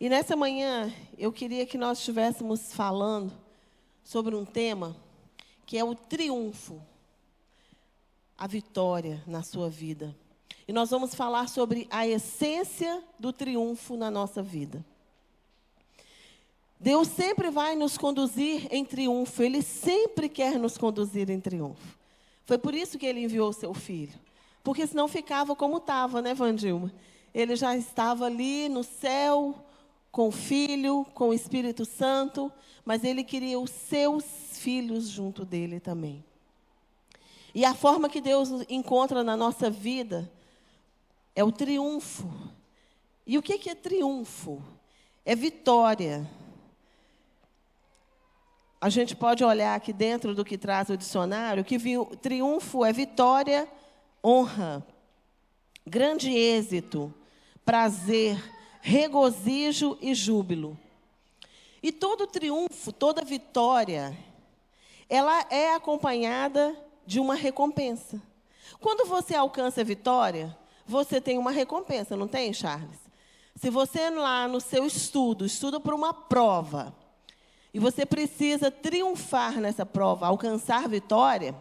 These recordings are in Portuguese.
E nessa manhã, eu queria que nós estivéssemos falando sobre um tema que é o triunfo, a vitória na sua vida. E nós vamos falar sobre a essência do triunfo na nossa vida. Deus sempre vai nos conduzir em triunfo, Ele sempre quer nos conduzir em triunfo. Foi por isso que Ele enviou o seu Filho. Porque senão ficava como estava, né, Vandilma? Ele já estava ali no céu, com o Filho, com o Espírito Santo, mas Ele queria os seus filhos junto dele também. E a forma que Deus encontra na nossa vida é o triunfo. E o que é triunfo? É vitória. A gente pode olhar aqui dentro do que traz o dicionário, que triunfo é vitória, honra, grande êxito, prazer, regozijo e júbilo. E todo triunfo, toda vitória, ela é acompanhada de uma recompensa. Quando você alcança a vitória, você tem uma recompensa, não tem, Charles? Se você lá no seu estuda para uma prova, e você precisa triunfar nessa prova, alcançar vitória,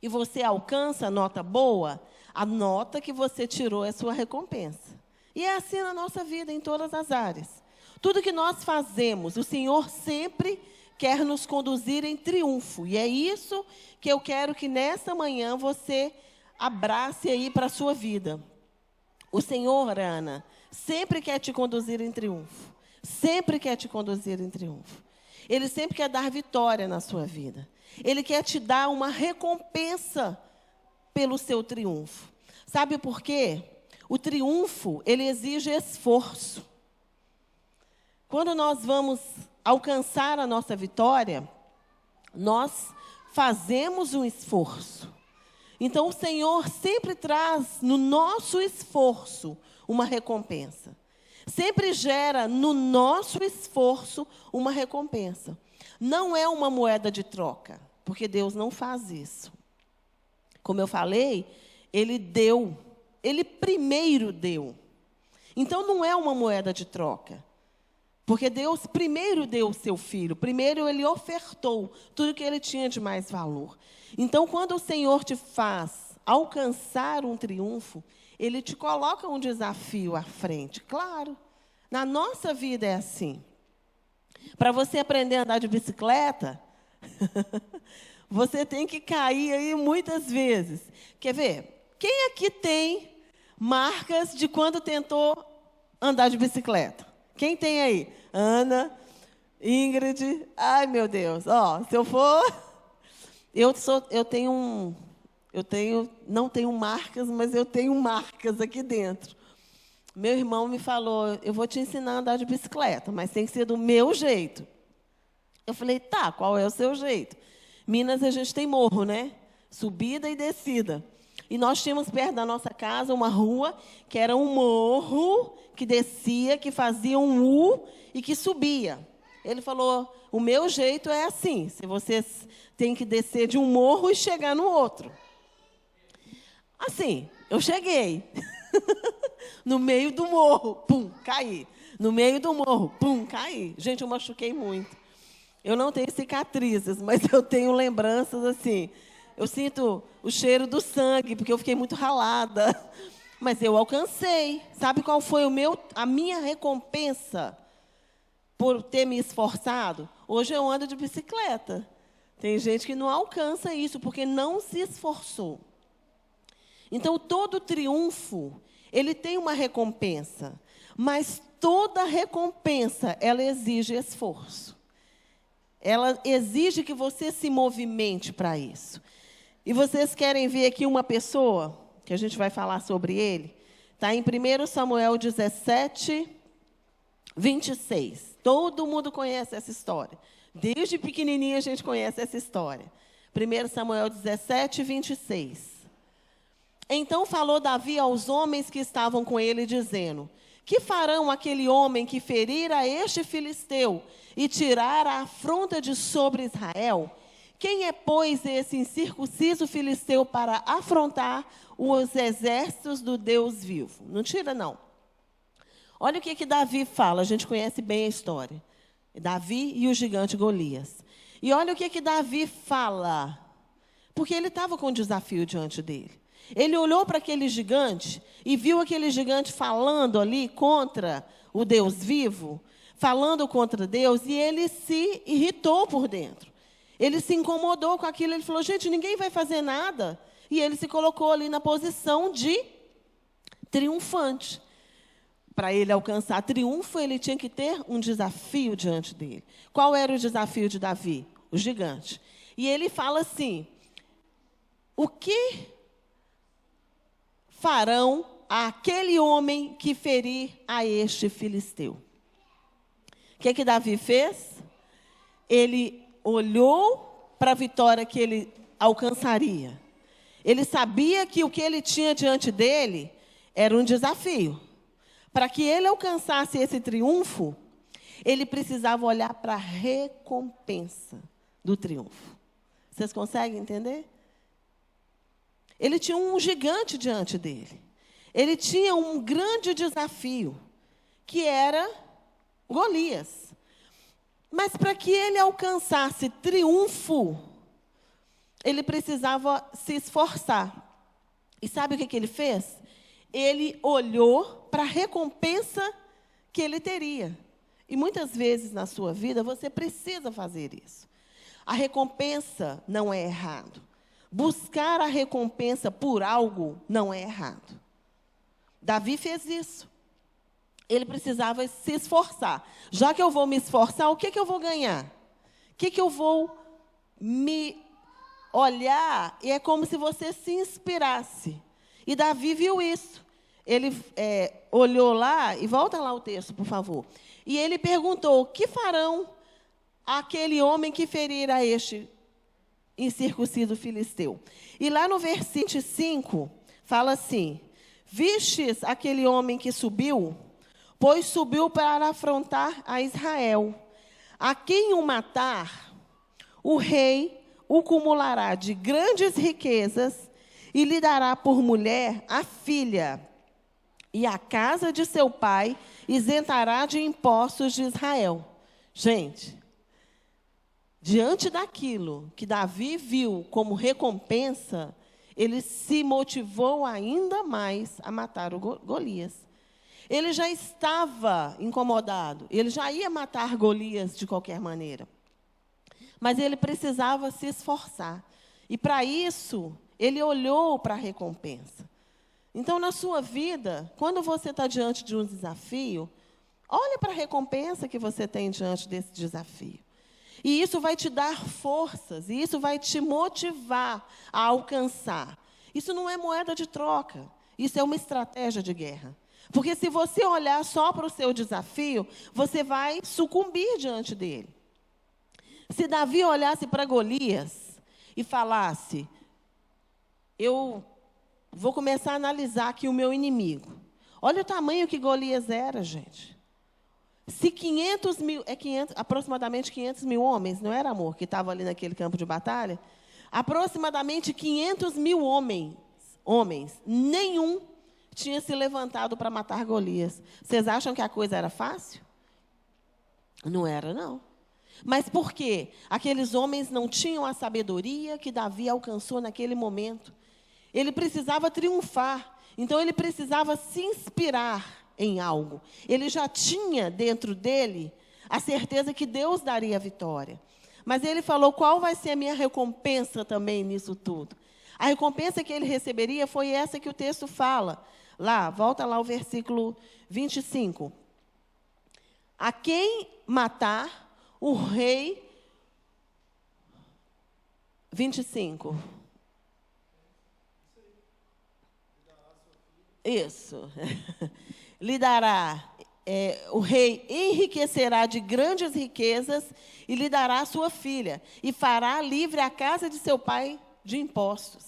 e você alcança a nota boa, a nota que você tirou é sua recompensa. E é assim na nossa vida, em todas as áreas. Tudo que nós fazemos, o Senhor sempre quer nos conduzir em triunfo. E é isso que eu quero que nessa manhã você abrace aí para a sua vida. O Senhor, Ana, sempre quer te conduzir em triunfo. Sempre quer te conduzir em triunfo. Ele sempre quer dar vitória na sua vida. Ele quer te dar uma recompensa pelo seu triunfo. Sabe por quê? O triunfo, ele exige esforço. Quando nós vamos alcançar a nossa vitória, nós fazemos um esforço. Então, o Senhor sempre traz no nosso esforço uma recompensa. Sempre gera no nosso esforço uma recompensa. Não é uma moeda de troca, porque Deus não faz isso. Como eu falei, Ele deu. Ele primeiro deu. Então, não é uma moeda de troca. Porque Deus primeiro deu o seu Filho. Primeiro, Ele ofertou tudo que Ele tinha de mais valor. Então, quando o Senhor te faz alcançar um triunfo, Ele te coloca um desafio à frente. Claro, na nossa vida é assim. Para você aprender a andar de bicicleta, você tem que cair aí muitas vezes. Quer ver? Quem aqui tem marcas de quando tentou andar de bicicleta? Quem tem aí? Ana, Ingrid. Ai, meu Deus. Ó, se eu for... não tenho marcas, mas eu tenho marcas aqui dentro. Meu irmão me falou, eu vou te ensinar a andar de bicicleta, mas tem que ser do meu jeito. Eu falei, tá, qual é o seu jeito? Minas, a gente tem morro, né? Subida e descida. E nós tínhamos perto da nossa casa uma rua que era um morro que descia, que fazia um U e que subia. Ele falou, o meu jeito é assim, se você tem que descer de um morro e chegar no outro. Assim, eu cheguei. No meio do morro, pum, caí. No meio do morro, pum, caí. Gente, eu machuquei muito. Eu não tenho cicatrizes, mas eu tenho lembranças assim. Eu sinto o cheiro do sangue, porque eu fiquei muito ralada. Mas eu alcancei. Sabe qual foi a minha recompensa por ter me esforçado? Hoje eu ando de bicicleta. Tem gente que não alcança isso, porque não se esforçou. Então, todo triunfo, ele tem uma recompensa. Mas toda recompensa, ela exige esforço. Ela exige que você se movimente para isso. E vocês querem ver aqui uma pessoa, que a gente vai falar sobre ele? Está em 1 Samuel 17, 26. Todo mundo conhece essa história. Desde pequenininho a gente conhece essa história. 1 Samuel 17, 26. Então falou Davi aos homens que estavam com ele, dizendo: que farão aquele homem que ferir a este filisteu e tirar a afronta de sobre Israel? Quem é, pois, esse incircunciso filisteu para afrontar os exércitos do Deus vivo? Não tira, não. Olha o que Davi fala, a gente conhece bem a história. Davi e o gigante Golias. E olha o que Davi fala, porque ele estava com um desafio diante dele. Ele olhou para aquele gigante e viu aquele gigante falando ali contra o Deus vivo, falando contra Deus, e ele se irritou por dentro. Ele se incomodou com aquilo, ele falou, gente, ninguém vai fazer nada. E ele se colocou ali na posição de triunfante. Para ele alcançar triunfo, ele tinha que ter um desafio diante dele. Qual era o desafio de Davi? O gigante. E ele fala assim, o que farão àquele homem que ferir a este filisteu? O que Davi fez? Ele olhou para a vitória que ele alcançaria. Ele sabia que o que ele tinha diante dele era um desafio. Para que ele alcançasse esse triunfo, ele precisava olhar para a recompensa do triunfo. Vocês conseguem entender? Ele tinha um gigante diante dele. Ele tinha um grande desafio, que era Golias. Mas para que ele alcançasse triunfo, ele precisava se esforçar. E sabe o que ele fez? Ele olhou para a recompensa que ele teria. E muitas vezes na sua vida você precisa fazer isso. A recompensa não é errado. Buscar a recompensa por algo não é errado. Davi fez isso. Ele precisava se esforçar. Já que eu vou me esforçar, o que eu vou ganhar? O que eu vou me olhar? E é como se você se inspirasse. E Davi viu isso. Ele olhou lá, e volta lá o texto, por favor. E ele perguntou, o que farão aquele homem que ferir a este incircunciso filisteu? E lá no versículo 5, fala assim, vistes aquele homem que subiu? Pois subiu para afrontar a Israel. A quem o matar, o rei o cumulará de grandes riquezas e lhe dará por mulher a filha, e a casa de seu pai isentará de impostos de Israel. Gente, diante daquilo que Davi viu como recompensa, ele se motivou ainda mais a matar o Golias. Ele já estava incomodado, ele já ia matar Golias de qualquer maneira. Mas ele precisava se esforçar. E para isso, ele olhou para a recompensa. Então, na sua vida, quando você está diante de um desafio, olhe para a recompensa que você tem diante desse desafio. E isso vai te dar forças, e isso vai te motivar a alcançar. Isso não é moeda de troca, isso é uma estratégia de guerra. Porque se você olhar só para o seu desafio, você vai sucumbir diante dele. Se Davi olhasse para Golias e falasse, eu vou começar a analisar aqui o meu inimigo. Olha o tamanho que Golias era, gente. Se 500 mil, aproximadamente 500 mil homens, não era, amor, que estavam ali naquele campo de batalha? Aproximadamente 500 mil homens, nenhum tinha se levantado para matar Golias. Vocês acham que a coisa era fácil? Não era, não. Mas por quê? Aqueles homens não tinham a sabedoria que Davi alcançou naquele momento. Ele precisava triunfar, então ele precisava se inspirar em algo. Ele já tinha dentro dele a certeza que Deus daria a vitória. Mas ele falou, qual vai ser a minha recompensa também nisso tudo? A recompensa que ele receberia foi essa que o texto fala. Lá, volta lá ao versículo 25. A quem matar, o rei... 25. Isso. Lhe dará, o rei enriquecerá de grandes riquezas e lhe dará a sua filha, e fará livre a casa de seu pai de impostos.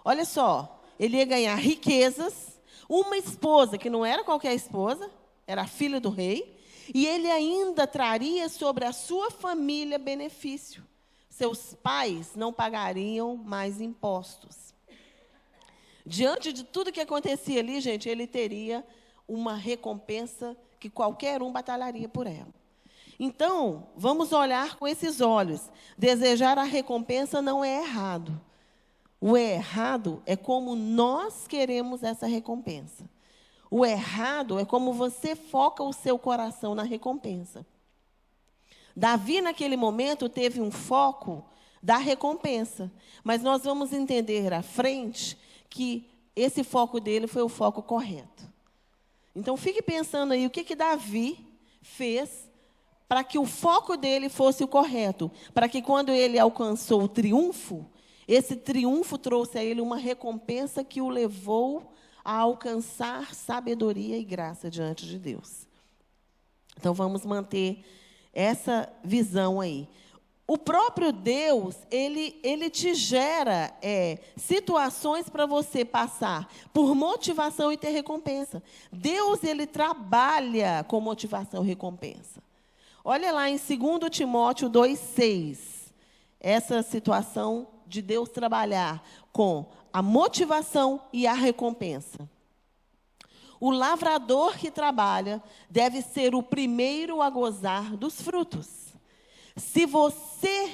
Olha só, ele ia ganhar riquezas, uma esposa, que não era qualquer esposa, era a filha do rei, e ele ainda traria sobre a sua família benefício. Seus pais não pagariam mais impostos. Diante de tudo que acontecia ali, gente, ele teria uma recompensa que qualquer um batalharia por ela. Então, vamos olhar com esses olhos. Desejar a recompensa não é errado. O errado é como nós queremos essa recompensa. O errado é como você foca o seu coração na recompensa. Davi, naquele momento, teve um foco da recompensa. Mas nós vamos entender à frente que esse foco dele foi o foco correto. Então, fique pensando aí o que Davi fez para que o foco dele fosse o correto. Para que quando ele alcançou o triunfo, esse triunfo trouxe a ele uma recompensa que o levou a alcançar sabedoria e graça diante de Deus. Então, vamos manter essa visão aí. O próprio Deus, ele te gera situações para você passar por motivação e ter recompensa. Deus, ele trabalha com motivação e recompensa. Olha lá em 2 Timóteo 2,6, essa situação de Deus trabalhar com a motivação e a recompensa. O lavrador que trabalha deve ser o primeiro a gozar dos frutos. Se você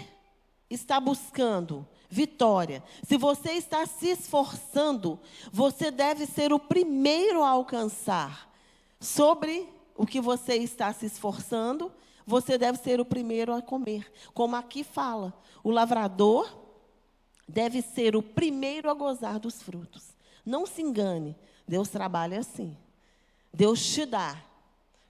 está buscando vitória, se você está se esforçando, você deve ser o primeiro a alcançar. Sobre o que você está se esforçando, você deve ser o primeiro a comer. Como aqui fala, o lavrador deve ser o primeiro a gozar dos frutos. Não se engane, Deus trabalha assim. Deus te dá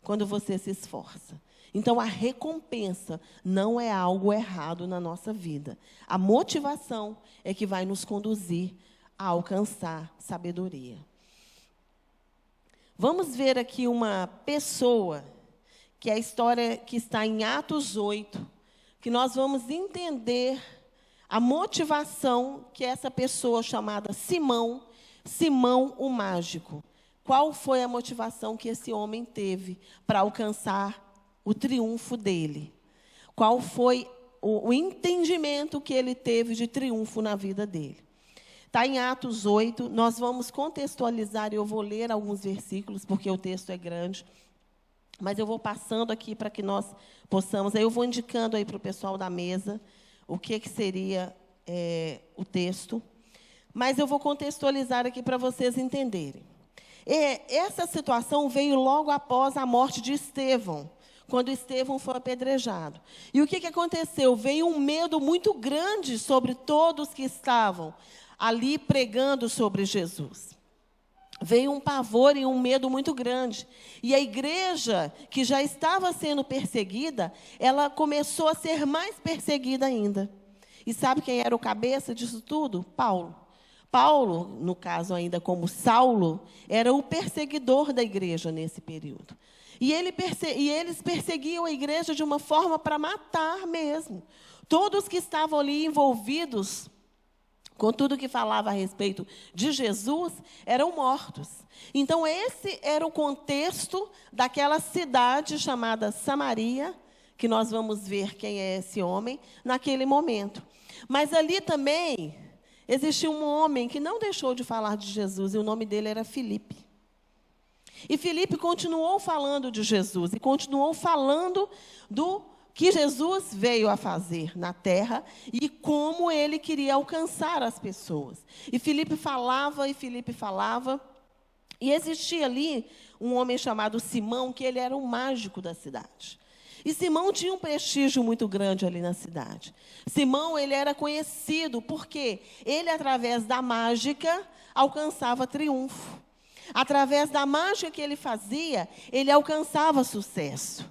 quando você se esforça. Então, a recompensa não é algo errado na nossa vida. A motivação é que vai nos conduzir a alcançar sabedoria. Vamos ver aqui uma pessoa, que é a história que está em Atos 8, que nós vamos entender a motivação que essa pessoa chamada Simão o Mágico. Qual foi a motivação que esse homem teve para alcançar o triunfo dele? Qual foi o entendimento que ele teve de triunfo na vida dele? Está em Atos 8, nós vamos contextualizar, e eu vou ler alguns versículos, porque o texto é grande, mas eu vou passando aqui para que nós possamos, aí eu vou indicando aí para o pessoal da mesa o que seria o texto, mas eu vou contextualizar aqui para vocês entenderem. Essa situação veio logo após a morte de Estevão, quando Estevão foi apedrejado. E o que aconteceu? Veio um medo muito grande sobre todos que estavam ali pregando sobre Jesus. Veio um pavor e um medo muito grande. E a igreja, que já estava sendo perseguida, ela começou a ser mais perseguida ainda. E sabe quem era o cabeça disso tudo? Paulo. Paulo, no caso ainda como Saulo, era o perseguidor da igreja nesse período. E eles perseguiam a igreja de uma forma para matar mesmo. Todos que estavam ali envolvidos com tudo que falava a respeito de Jesus eram mortos. Então, esse era o contexto daquela cidade chamada Samaria, que nós vamos ver quem é esse homem, naquele momento. Mas ali também existia um homem que não deixou de falar de Jesus, e o nome dele era Filipe. E Filipe continuou falando de Jesus, e continuou falando do que Jesus veio a fazer na terra, e como ele queria alcançar as pessoas. E Filipe falava, e existia ali um homem chamado Simão, que ele era o mágico da cidade. E Simão tinha um prestígio muito grande ali na cidade. Simão, ele era conhecido porque ele, através da mágica, alcançava triunfo. Através da mágica que ele fazia, ele alcançava sucesso.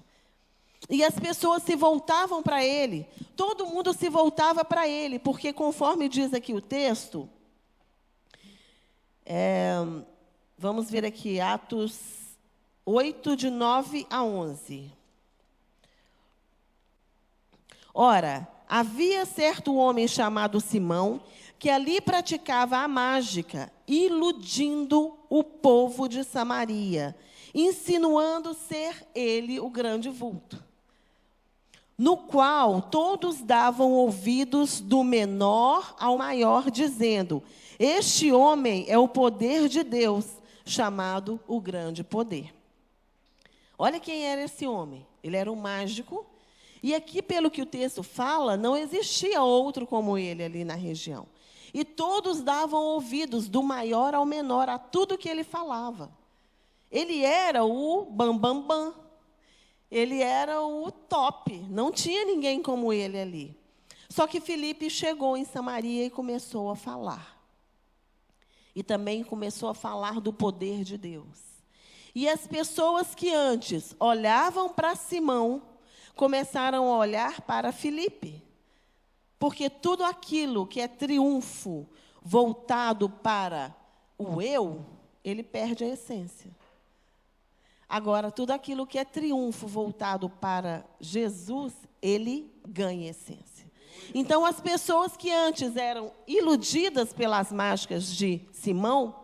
E as pessoas se voltavam para ele. Todo mundo se voltava para ele, porque conforme diz aqui o texto, vamos ver aqui, Atos 8, de 9 a 11. Ora, havia certo homem chamado Simão, que ali praticava a mágica, iludindo o povo de Samaria, insinuando ser ele o grande vulto, no qual todos davam ouvidos do menor ao maior, dizendo: este homem é o poder de Deus. chamado o Grande Poder. Olha quem era esse homem. Ele era um mágico. E aqui, pelo que o texto fala, não existia outro como ele ali na região. E todos davam ouvidos, do maior ao menor, a tudo que ele falava. Ele era o bam. Ele era o top. Não tinha ninguém como ele ali. Só que Filipe chegou em Samaria e começou a falar. E também começou a falar do poder de Deus. E as pessoas que antes olhavam para Simão, começaram a olhar para Filipe. Porque tudo aquilo que é triunfo voltado para o eu, ele perde a essência. Agora, tudo aquilo que é triunfo voltado para Jesus, ele ganha essência. Então, as pessoas que antes eram iludidas pelas mágicas de Simão,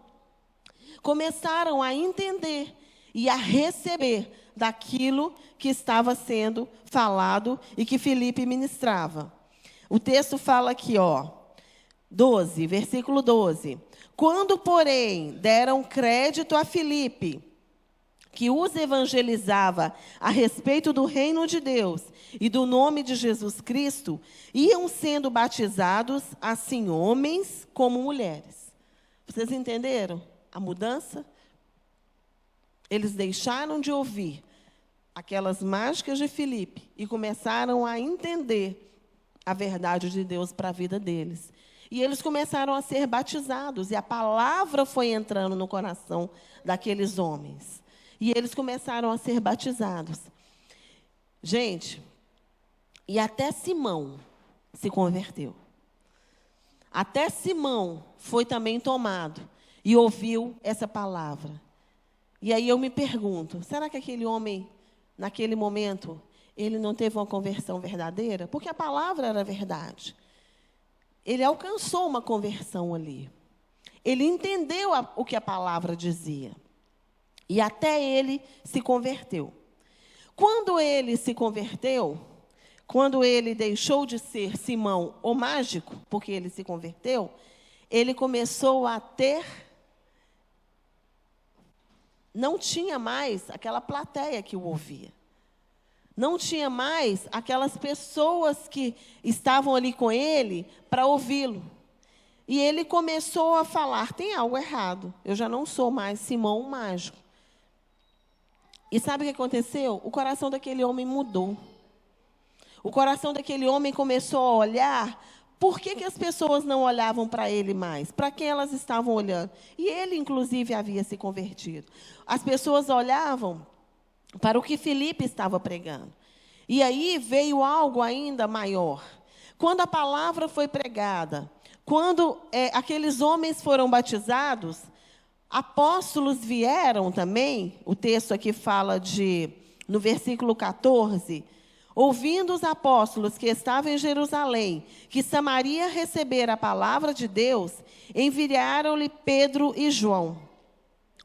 começaram a entender e a receber daquilo que estava sendo falado e que Filipe ministrava. O texto fala aqui, 12, versículo 12. Quando, porém, deram crédito a Filipe, que os evangelizava a respeito do reino de Deus e do nome de Jesus Cristo, iam sendo batizados, assim homens como mulheres. Vocês entenderam a mudança? Eles deixaram de ouvir aquelas mágicas de Filipe e começaram a entender a verdade de Deus para a vida deles. E eles começaram a ser batizados, e a palavra foi entrando no coração daqueles homens. E eles começaram a ser batizados. Gente, e até Simão se converteu. Até Simão foi também tomado e ouviu essa palavra. E aí eu me pergunto, será que aquele homem, naquele momento, ele não teve uma conversão verdadeira? Porque a palavra era verdade. Ele alcançou uma conversão ali. Ele entendeu o que a palavra dizia. E até ele se converteu. Quando ele se converteu, quando ele deixou de ser Simão o mágico, porque ele se converteu, ele começou a ter... Não tinha mais aquela plateia que o ouvia. Não tinha mais aquelas pessoas que estavam ali com ele para ouvi-lo. E ele começou a falar, tem algo errado, eu já não sou mais Simão o mágico. E sabe o que aconteceu? O coração daquele homem mudou. O coração daquele homem começou a olhar. Por que as pessoas não olhavam para ele mais? Para quem elas estavam olhando? E ele, inclusive, havia se convertido. As pessoas olhavam para o que Filipe estava pregando. E aí veio algo ainda maior. Quando a palavra foi pregada, quando aqueles homens foram batizados, apóstolos vieram também, o texto aqui fala no versículo 14, ouvindo os apóstolos que estavam em Jerusalém, que Samaria recebera a palavra de Deus, enviaram-lhe Pedro e João,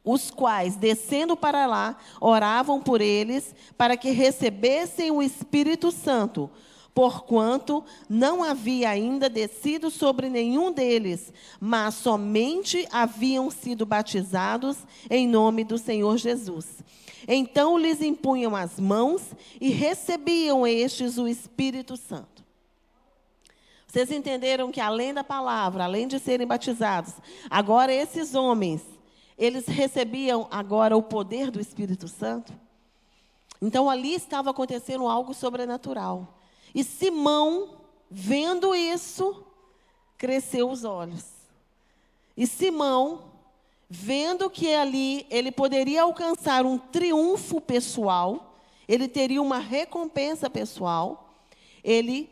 os quais, descendo para lá, oravam por eles, para que recebessem o Espírito Santo, porquanto não havia ainda descido sobre nenhum deles, mas somente haviam sido batizados em nome do Senhor Jesus. Então lhes impunham as mãos e recebiam estes o Espírito Santo. Vocês entenderam que além da palavra, além de serem batizados, agora esses homens, eles recebiam agora o poder do Espírito Santo? Então ali estava acontecendo algo sobrenatural. E Simão, vendo isso, cresceu os olhos. E Simão, vendo que ali ele poderia alcançar um triunfo pessoal, ele teria uma recompensa pessoal, ele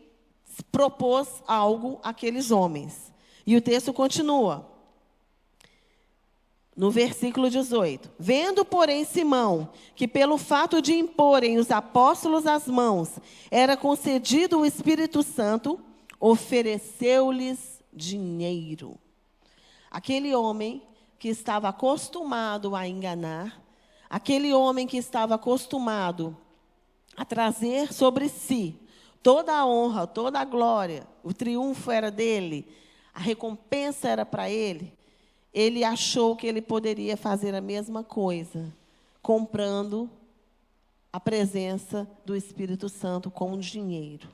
propôs algo àqueles homens. E o texto continua. No versículo 18. Vendo, porém, Simão, que pelo fato de imporem os apóstolos as mãos, era concedido o Espírito Santo, ofereceu-lhes dinheiro. Aquele homem que estava acostumado a enganar, aquele homem que estava acostumado a trazer sobre si toda a honra, toda a glória, o triunfo era dele, a recompensa era para ele. ele achou que ele poderia fazer a mesma coisa, comprando a presença do Espírito Santo com dinheiro.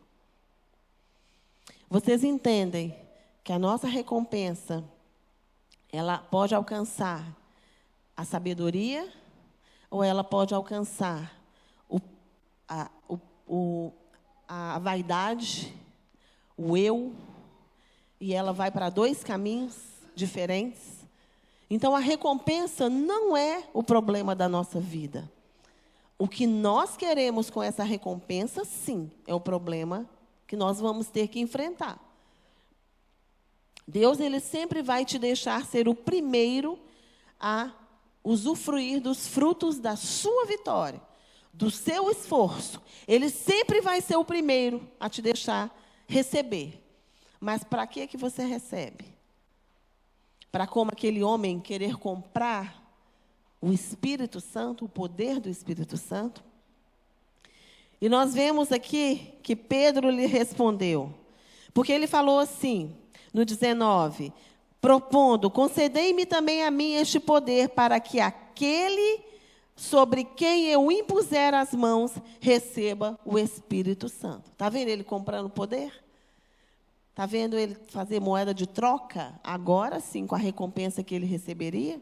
Vocês entendem que a nossa recompensa, ela pode alcançar a sabedoria ou ela pode alcançar a vaidade, o eu, e ela vai para dois caminhos diferentes. Então, a recompensa não é o problema da nossa vida. O que nós queremos com essa recompensa, sim, é o problema que nós vamos ter que enfrentar. Deus, ele sempre vai te deixar ser o primeiro a usufruir dos frutos da sua vitória, do seu esforço. Ele sempre vai ser o primeiro a te deixar receber. Mas para que você recebe? Para, como aquele homem, querer comprar o Espírito Santo, o poder do Espírito Santo? E nós vemos aqui que Pedro lhe respondeu, porque ele falou assim, no 19, propondo, concedei-me também a mim este poder, para que aquele sobre quem eu impuser as mãos receba o Espírito Santo. Está vendo ele comprando poder? Está vendo ele fazer moeda de troca? Agora sim, com a recompensa que ele receberia?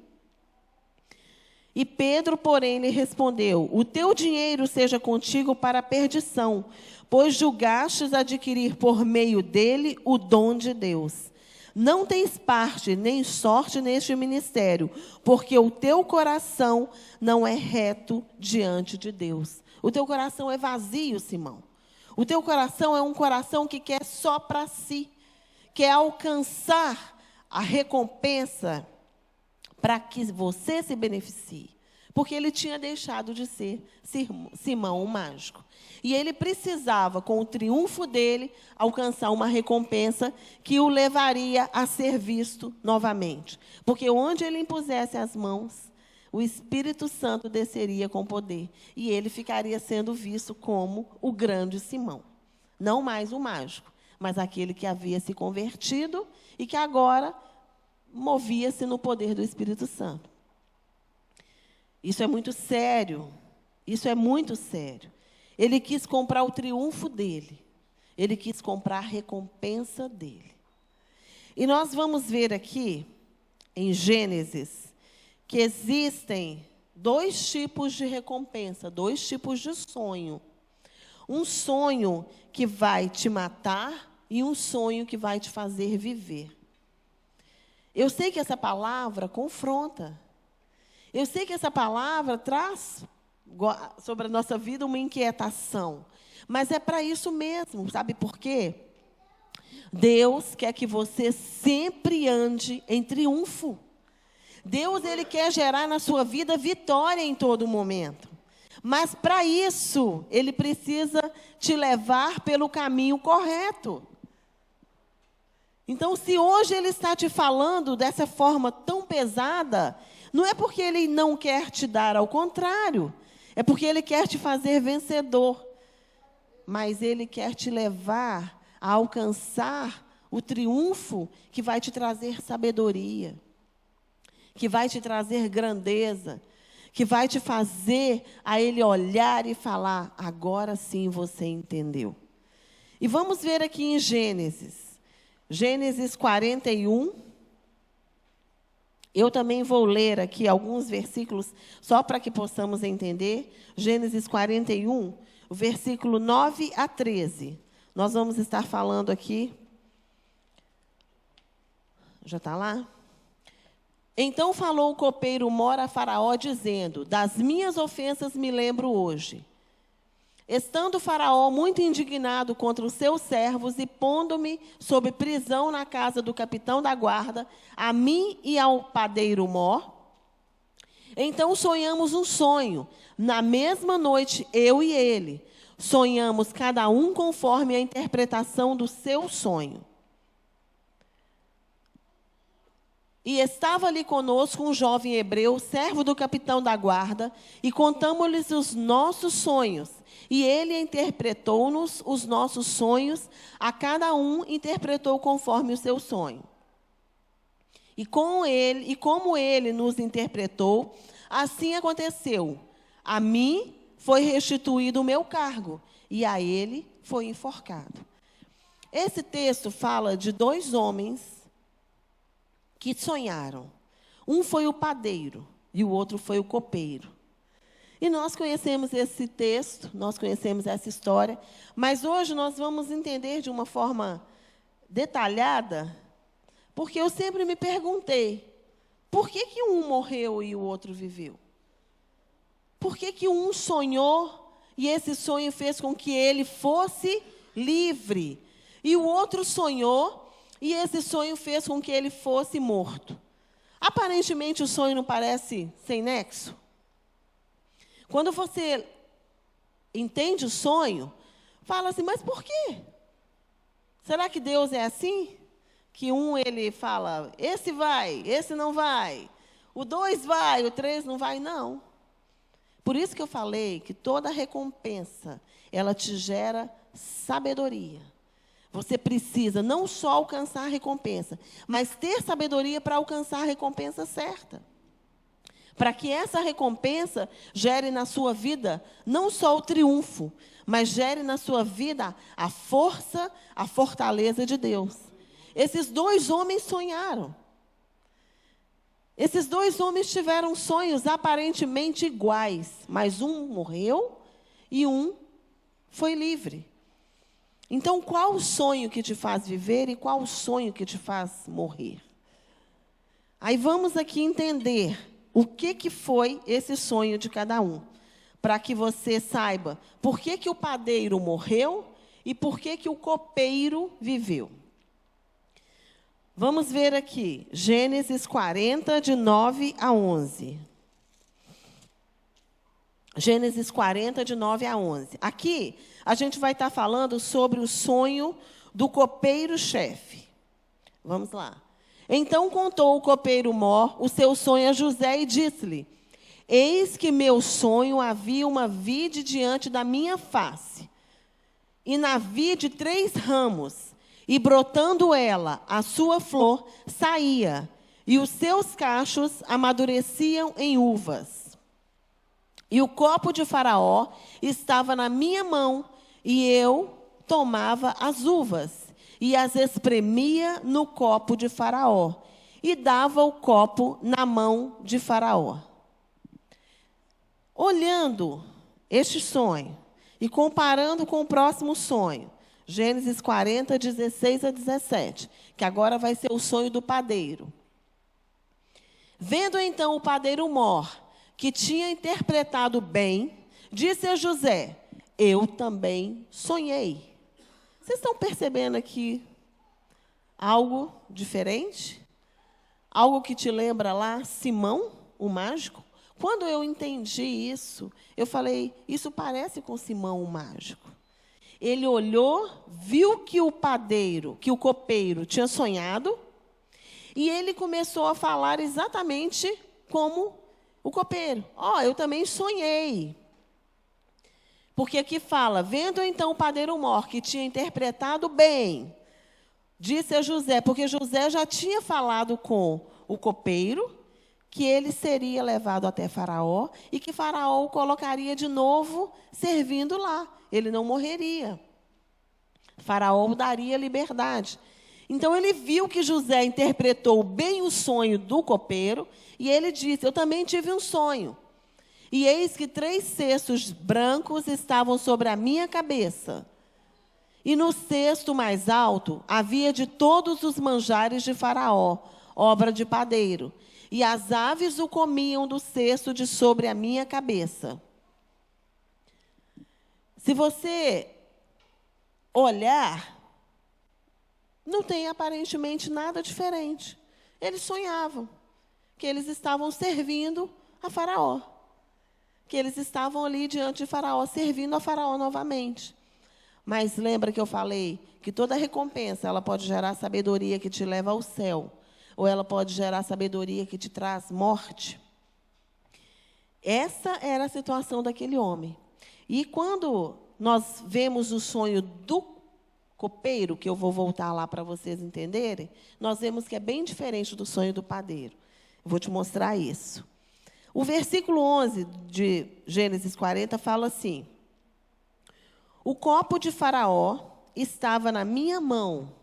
E Pedro, porém, lhe respondeu, o teu dinheiro seja contigo para a perdição, pois julgastes adquirir por meio dele o dom de Deus. Não tens parte nem sorte neste ministério, porque o teu coração não é reto diante de Deus. O teu coração é vazio, Simão. O teu coração é um coração que quer só para si, quer alcançar a recompensa para que você se beneficie. Porque ele tinha deixado de ser Simão o mágico. E ele precisava, com o triunfo dele, alcançar uma recompensa que o levaria a ser visto novamente. Porque onde ele impusesse as mãos, o Espírito Santo desceria com poder. E ele ficaria sendo visto como o grande Simão. Não mais o mágico, mas aquele que havia se convertido e que agora movia-se no poder do Espírito Santo. Isso é muito sério. Isso é muito sério. Ele quis comprar o triunfo dele. Ele quis comprar a recompensa dele. E nós vamos ver aqui, em Gênesis, que existem dois tipos de recompensa, dois tipos de sonho. Um sonho que vai te matar e um sonho que vai te fazer viver. Eu sei que essa palavra confronta. Eu sei que essa palavra traz sobre a nossa vida uma inquietação. Mas é para isso mesmo, sabe por quê? Deus quer que você sempre ande em triunfo. Deus, ele quer gerar na sua vida vitória em todo momento. Mas para isso, ele precisa te levar pelo caminho correto. Então, se hoje ele está te falando dessa forma tão pesada, não é porque ele não quer te dar, ao contrário. É porque ele quer te fazer vencedor. Mas ele quer te levar a alcançar o triunfo que vai te trazer sabedoria, que vai te trazer grandeza, que vai te fazer a ele olhar e falar, agora sim você entendeu. E vamos ver aqui em Gênesis. Gênesis 41. Eu também vou ler aqui alguns versículos, só para que possamos entender. Gênesis 41, o versículo 9 a 13. Nós vamos estar falando aqui. Já está lá? Então falou o copeiro Mor a Faraó, dizendo, das minhas ofensas me lembro hoje. Estando Faraó muito indignado contra os seus servos e pondo-me sob prisão na casa do capitão da guarda, a mim e ao padeiro Mor, então sonhamos um sonho. Na mesma noite, eu e ele, sonhamos cada um conforme a interpretação do seu sonho. E estava ali conosco um jovem hebreu, servo do capitão da guarda, e contamos-lhes os nossos sonhos. E ele interpretou-nos os nossos sonhos, a cada um interpretou conforme o seu sonho. E como ele nos interpretou, assim aconteceu. A mim foi restituído o meu cargo, e a ele foi enforcado. Esse texto fala de 2 homens que sonharam. Um foi o padeiro e o outro foi o copeiro. E nós conhecemos esse texto, nós conhecemos essa história, mas hoje nós vamos entender de uma forma detalhada, porque eu sempre me perguntei, por que que um morreu e o outro viveu? Por que que um sonhou e esse sonho fez com que ele fosse livre? E o outro sonhou e esse sonho fez com que ele fosse morto. Aparentemente o sonho não parece sem nexo? Quando você entende o sonho, fala assim, mas por quê? Será que Deus é assim? Que ele fala, esse vai, esse não vai. O 2 vai, o 3 não vai, não. Por isso que eu falei que toda recompensa, ela te gera sabedoria. Você precisa não só alcançar a recompensa, mas ter sabedoria para alcançar a recompensa certa. Para que essa recompensa gere na sua vida não só o triunfo, mas gere na sua vida a força, a fortaleza de Deus. Esses 2 homens sonharam. Esses 2 homens tiveram sonhos aparentemente iguais, mas um morreu e um foi livre. Então, qual o sonho que te faz viver e qual o sonho que te faz morrer? Aí vamos aqui entender o que foi esse sonho de cada um, para que você saiba por que o padeiro morreu e por que o copeiro viveu. Vamos ver aqui, Gênesis 40, de 9 a 11. Gênesis 40, de 9 a 11. Aqui, a gente vai estar falando sobre o sonho do copeiro-chefe. Vamos lá. Então contou o copeiro Mor o seu sonho a José e disse-lhe, eis que meu sonho havia uma vide diante da minha face, e na vide 3 ramos, e brotando ela, a sua flor saía, e os seus cachos amadureciam em uvas. E o copo de Faraó estava na minha mão, e eu tomava as uvas, e as espremia no copo de Faraó, e dava o copo na mão de Faraó. Olhando este sonho, e comparando com o próximo sonho, Gênesis 40, 16 a 17, que agora vai ser o sonho do padeiro. Vendo então o padeiro Mor, que tinha interpretado bem, disse a José, eu também sonhei. Vocês estão percebendo aqui algo diferente? Algo que te lembra lá Simão, o mágico? Quando eu entendi isso, eu falei, isso parece com Simão, o mágico. Ele olhou, viu que o padeiro, que o copeiro tinha sonhado, e ele começou a falar exatamente como o copeiro. Eu também sonhei. Porque aqui fala, vendo então o padeiro Mor, que tinha interpretado bem, disse a José, porque José já tinha falado com o copeiro, que ele seria levado até Faraó, e que Faraó o colocaria de novo servindo lá. Ele não morreria. Faraó o daria liberdade. Então ele viu que José interpretou bem o sonho do copeiro, e ele disse, eu também tive um sonho. E eis que 3 cestos brancos estavam sobre a minha cabeça. E no cesto mais alto havia de todos os manjares de Faraó, obra de padeiro. E as aves o comiam do cesto de sobre a minha cabeça. Se você olhar, não tem aparentemente nada diferente. Eles sonhavam que eles estavam servindo a Faraó. Que eles estavam ali diante de Faraó, servindo a Faraó novamente. Mas lembra que eu falei que toda recompensa, ela pode gerar sabedoria que te leva ao céu, ou ela pode gerar sabedoria que te traz morte. Essa era a situação daquele homem. E quando nós vemos o sonho do copeiro, que eu vou voltar lá para vocês entenderem, nós vemos que é bem diferente do sonho do padeiro. Eu vou te mostrar isso. O versículo 11 de Gênesis 40 fala assim: o copo de Faraó estava na minha mão.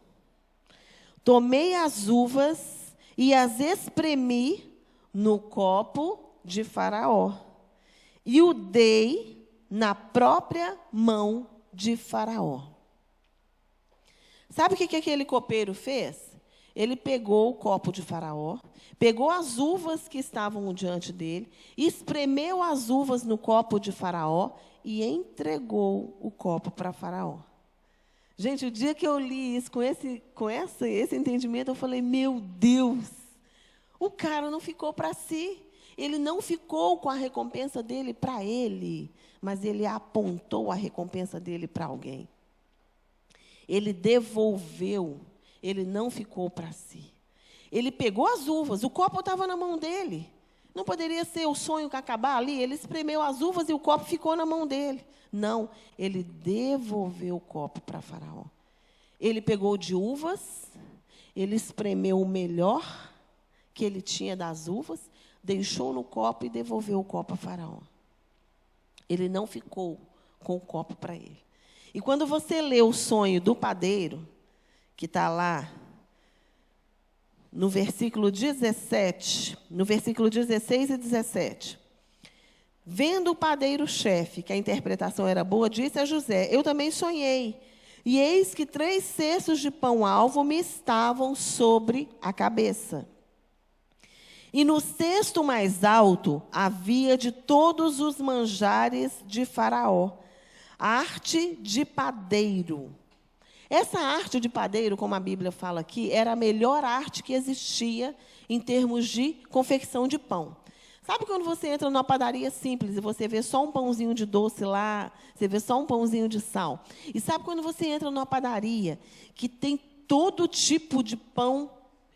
Tomei as uvas e as espremi no copo de Faraó e o dei na própria mão de Faraó. Sabe o que aquele copeiro fez? Ele pegou o copo de Faraó, pegou as uvas que estavam diante dele, espremeu as uvas no copo de Faraó e entregou o copo para Faraó. Gente, o dia que eu li isso com esse entendimento, eu falei, meu Deus, o cara não ficou para si. Ele não ficou com a recompensa dele para ele, mas ele apontou a recompensa dele para alguém. Ele devolveu, ele não ficou para si. Ele pegou as uvas, o copo estava na mão dele. Não poderia ser o sonho que acabar ali. Ele espremeu as uvas e o copo ficou na mão dele. Não, ele devolveu o copo para Faraó. Ele pegou de uvas, ele espremeu o melhor que ele tinha das uvas, deixou no copo e devolveu o copo a Faraó. Ele não ficou com o copo para ele. E quando você lê o sonho do padeiro, que está lá no versículo 17, no versículo 16 e 17. Vendo o padeiro-chefe, que a interpretação era boa, disse a José, eu também sonhei, e eis que 3 cestos de pão-alvo me estavam sobre a cabeça. E no cesto mais alto havia de todos os manjares de Faraó, arte de padeiro. Essa arte de padeiro, como a Bíblia fala aqui, era a melhor arte que existia em termos de confecção de pão. Sabe quando você entra numa padaria simples e você vê só um pãozinho de doce lá, você vê só um pãozinho de sal? E sabe quando você entra numa padaria que tem todo tipo de pão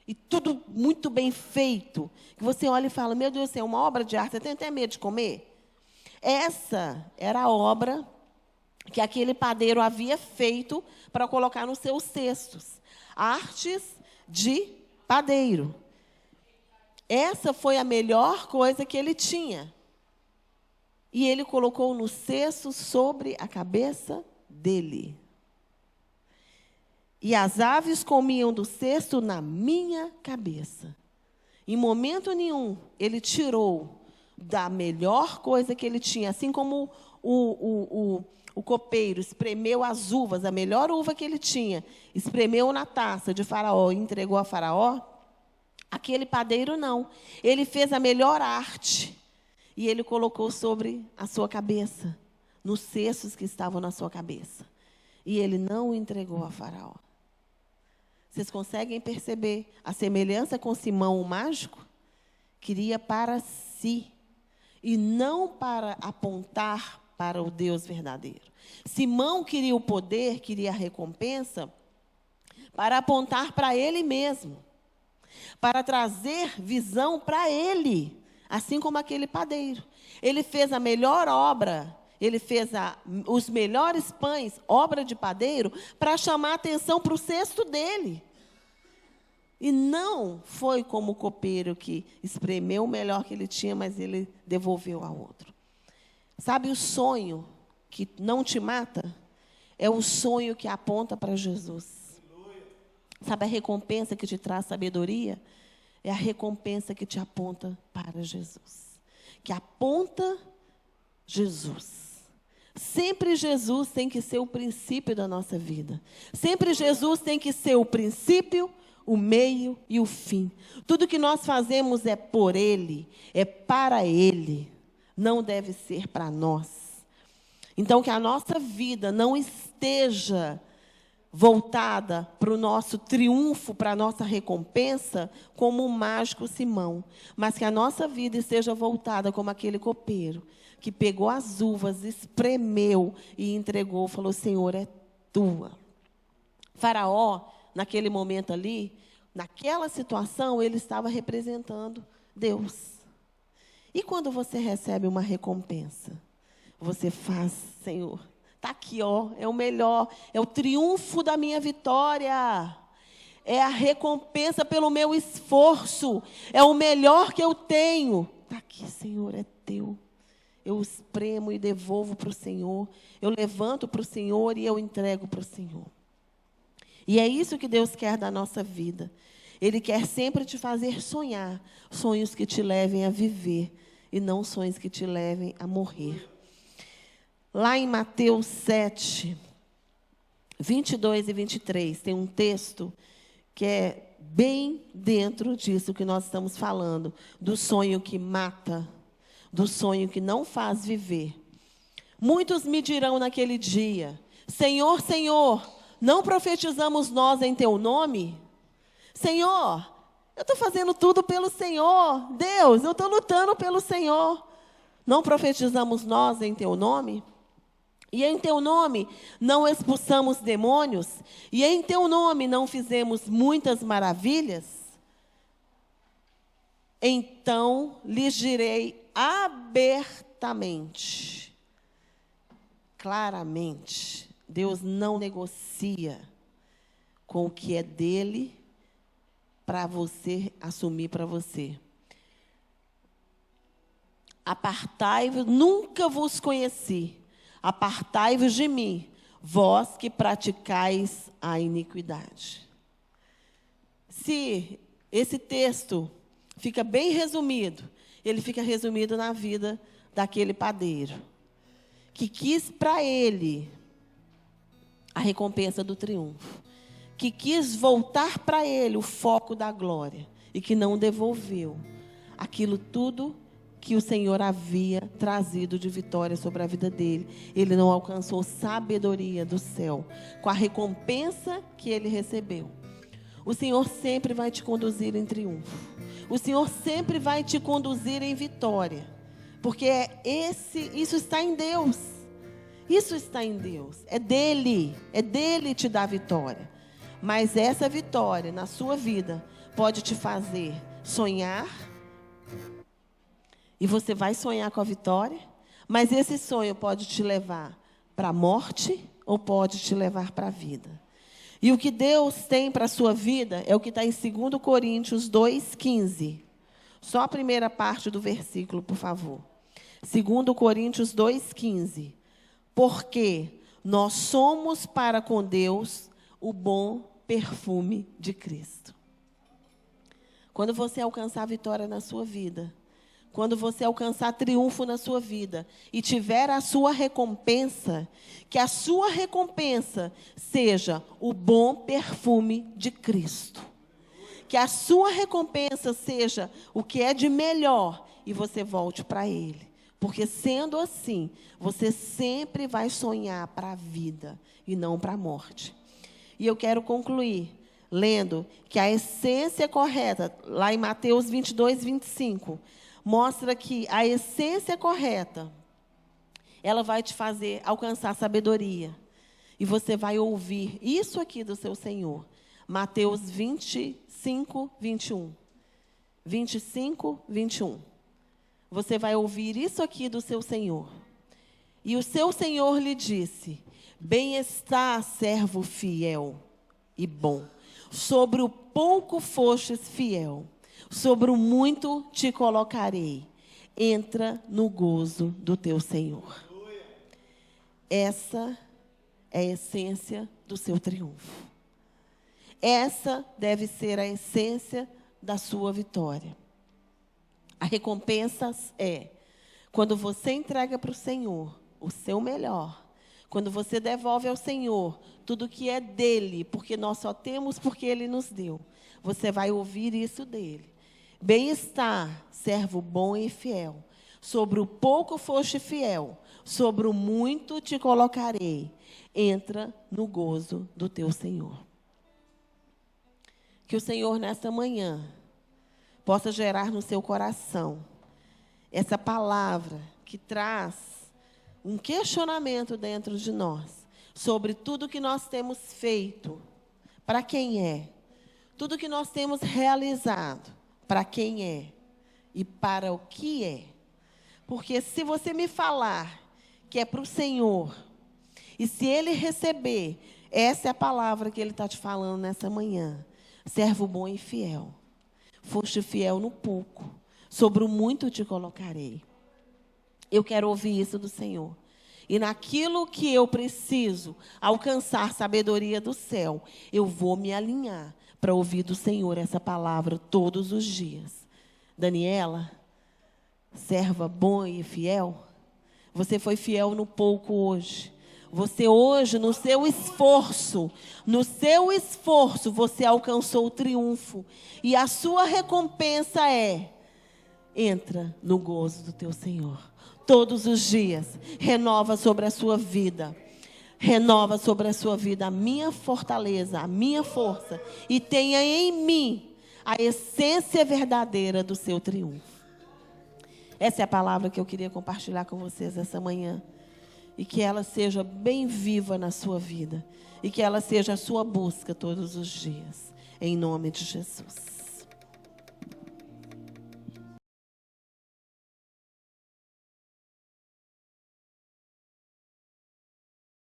e tudo muito bem feito, que você olha e fala, meu Deus, isso é uma obra de arte, você tem até medo de comer? Essa era a obra que aquele padeiro havia feito para colocar nos seus cestos. Artes de padeiro. Essa foi a melhor coisa que ele tinha. E ele colocou no cesto sobre a cabeça dele. E as aves comiam do cesto na minha cabeça. Em momento nenhum, ele tirou da melhor coisa que ele tinha, assim como o copeiro espremeu as uvas, a melhor uva que ele tinha, espremeu na taça de Faraó e entregou a Faraó, aquele padeiro não. Ele fez a melhor arte e ele colocou sobre a sua cabeça, nos cestos que estavam na sua cabeça. E ele não entregou a Faraó. Vocês conseguem perceber a semelhança com Simão, o mágico? Queria para si e não para apontar para o Deus verdadeiro. Simão queria o poder, queria a recompensa, para apontar para ele mesmo, para trazer visão para ele, assim como aquele padeiro. Ele fez a melhor obra, ele fez os melhores pães, obra de padeiro, para chamar a atenção para o cesto dele. E não foi como o copeiro que espremeu o melhor que ele tinha, mas ele devolveu ao outro. Sabe o sonho que não te mata? É o sonho que aponta para Jesus. Sabe a recompensa que te traz sabedoria? É a recompensa que te aponta para Jesus. Que aponta Jesus. Sempre Jesus tem que ser o princípio da nossa vida. Sempre Jesus tem que ser o princípio, o meio e o fim. Tudo que nós fazemos é por Ele, é para Ele. Não deve ser para nós. Então, que a nossa vida não esteja voltada para o nosso triunfo, para a nossa recompensa, como o mágico Simão. Mas que a nossa vida esteja voltada como aquele copeiro, que pegou as uvas, espremeu e entregou, falou, Senhor, é tua. Faraó, naquele momento ali, naquela situação, ele estava representando Deus. E quando você recebe uma recompensa, você faz, Senhor, está aqui, ó, é o melhor, é o triunfo da minha vitória. É a recompensa pelo meu esforço. É o melhor que eu tenho. Está aqui, Senhor, é teu. Eu espremo e devolvo para o Senhor. Eu levanto para o Senhor e eu entrego para o Senhor. E é isso que Deus quer da nossa vida. Ele quer sempre te fazer sonhar. Sonhos que te levem a viver. E não sonhos que te levem a morrer. Lá em Mateus 7, 22 e 23, tem um texto que é bem dentro disso que nós estamos falando, do sonho que mata, do sonho que não faz viver. Muitos me dirão naquele dia: Senhor, Senhor, não profetizamos nós em teu nome? Senhor, eu estou fazendo tudo pelo Senhor. Deus, eu estou lutando pelo Senhor. Não profetizamos nós em teu nome? E em teu nome não expulsamos demônios? E em teu nome não fizemos muitas maravilhas? Então lhes direi abertamente, claramente, Deus não negocia com o que é dele para você assumir para você. Apartai-vos, nunca vos conheci. Apartai-vos de mim, vós que praticais a iniquidade. Se esse texto fica bem resumido, ele fica resumido na vida daquele padeiro, que quis para ele a recompensa do triunfo, que quis voltar para ele o foco da glória, e que não devolveu aquilo tudo que o Senhor havia trazido de vitória sobre a vida dele. Ele não alcançou sabedoria do céu com a recompensa que ele recebeu. O Senhor sempre vai te conduzir em triunfo. O Senhor sempre vai te conduzir em vitória. Porque isso está em Deus. Isso está em Deus. É dele te dar vitória. Mas essa vitória na sua vida pode te fazer sonhar. E você vai sonhar com a vitória, mas esse sonho pode te levar para a morte ou pode te levar para a vida. E o que Deus tem para a sua vida é o que está em 2 Coríntios 2,15. Só a primeira parte do versículo, por favor. 2 Coríntios 2,15. Porque nós somos para com Deus o bom perfume de Cristo. Quando você alcançar a vitória na sua vida, quando você alcançar triunfo na sua vida e tiver a sua recompensa, que a sua recompensa seja o bom perfume de Cristo. Que a sua recompensa seja o que é de melhor e você volte para Ele. Porque sendo assim, você sempre vai sonhar para a vida e não para a morte. E eu quero concluir lendo que a essência correta, lá em Mateus 22, 25, mostra que a essência correta, ela vai te fazer alcançar sabedoria. E você vai ouvir isso aqui do seu Senhor. Mateus 25, 21. 25, 21. Você vai ouvir isso aqui do seu Senhor. E o seu Senhor lhe disse: bem está, servo fiel e bom. Sobre o pouco fostes fiel, sobre o muito te colocarei. Entra no gozo do teu Senhor. Essa é a essência do seu triunfo. Essa deve ser a essência da sua vitória. A recompensa é quando você entrega para o Senhor o seu melhor. Quando você devolve ao Senhor tudo que é dele, porque nós só temos porque Ele nos deu. Você vai ouvir isso dele. Bem-estar, servo bom e fiel. Sobre o pouco foste fiel, sobre o muito te colocarei. Entra no gozo do teu Senhor. Que o Senhor, nesta manhã, possa gerar no seu coração essa palavra que traz um questionamento dentro de nós sobre tudo que nós temos feito, para quem é, tudo que nós temos realizado, para quem é e para o que é. Porque se você me falar que é para o Senhor E se ele receber, essa é a palavra que ele está te falando nessa manhã. Servo bom e fiel. Foste fiel no pouco, sobre o muito te colocarei. Eu quero ouvir isso do Senhor. E naquilo que eu preciso alcançar sabedoria do céu, eu vou me alinhar para ouvir do Senhor essa palavra todos os dias. Daniela, serva boa e fiel, você foi fiel no pouco hoje. Você hoje, no seu esforço, você alcançou o triunfo. E a sua recompensa é: entra no gozo do teu Senhor. Todos os dias, renova sobre a sua vida. Renova sobre a sua vida a minha fortaleza, a minha força. E tenha em mim a essência verdadeira do seu triunfo. Essa é a palavra que eu queria compartilhar com vocês essa manhã. E que ela seja bem viva na sua vida. E que ela seja a sua busca todos os dias. Em nome de Jesus.